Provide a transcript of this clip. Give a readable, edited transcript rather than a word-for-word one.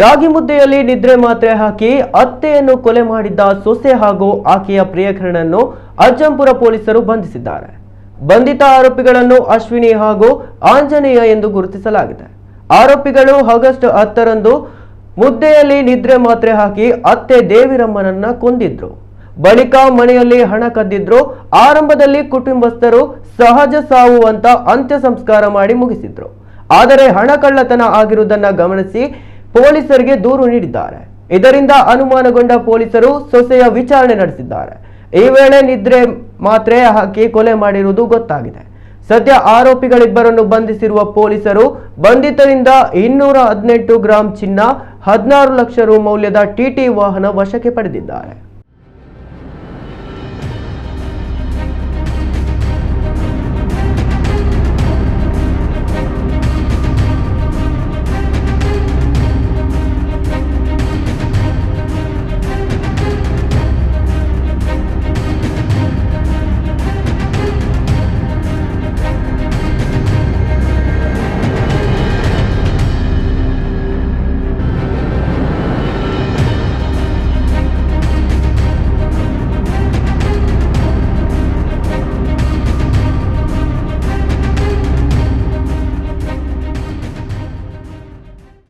ರಾಗಿ ಮುದ್ದೆಯಲ್ಲಿ ನಿದ್ರೆ ಮಾತ್ರೆ ಹಾಕಿ ಅತ್ತೆಯನ್ನು ಕೊಲೆ ಮಾಡಿದ್ದ ಸೊಸೆ ಹಾಗೂ ಆಕೆಯ ಪ್ರಿಯಕರನನ್ನು ಅಜ್ಜಂಪುರ ಪೊಲೀಸರು ಬಂಧಿಸಿದ್ದಾರೆ. ಬಂಧಿತ ಆರೋಪಿಗಳನ್ನು ಅಶ್ವಿನಿ ಹಾಗೂ ಆಂಜನೇಯ ಎಂದು ಗುರುತಿಸಲಾಗಿದೆ. ಆರೋಪಿಗಳು ಆಗಸ್ಟ್ 10ರಂದು ಮುದ್ದೆಯಲ್ಲಿ ನಿದ್ರೆ ಮಾತ್ರೆ ಹಾಕಿ ಅತ್ತೆ ದೇವಿರಮ್ಮನನ್ನ ಕೊಂದಿದ್ರು. ಬಳಿಕ ಮನೆಯಲ್ಲಿ ಹಣ ಕದ್ದಿದ್ರು. ಆರಂಭದಲ್ಲಿ ಕುಟುಂಬಸ್ಥರು ಸಹಜ ಸಾವು ಅಂತ ಅಂತ್ಯ ಸಂಸ್ಕಾರ ಮಾಡಿ ಮುಗಿಸಿದ್ರು. ಆದರೆ ಹಣ ಕಳ್ಳತನ ಆಗಿರುವುದನ್ನು ಗಮನಿಸಿ ಪೊಲೀಸರಿಗೆ ದೂರು ನೀಡಿದ್ದಾರೆ. ಇದರಿಂದ ಅನುಮಾನಗೊಂಡ ಪೊಲೀಸರು ಸೊಸೆಯ ವಿಚಾರಣೆ ನಡೆಸಿದ್ದಾರೆ. ಈ ವೇಳೆ ನಿದ್ರೆ ಮಾತ್ರೆ ಹಾಕಿ ಕೊಲೆ ಮಾಡಿರುವುದು ಗೊತ್ತಾಗಿದೆ. ಸದ್ಯ ಆರೋಪಿಗಳಿಬ್ಬರನ್ನು ಬಂಧಿಸಿರುವ ಪೊಲೀಸರು ಬಂಧಿತರಿಂದ 218 ಗ್ರಾಂ ಚಿನ್ನ, 16 ಲಕ್ಷ ರು ಮೌಲ್ಯದ ಟಿಟಿ ವಾಹನ ವಶಕ್ಕೆ ಪಡೆದಿದ್ದಾರೆ.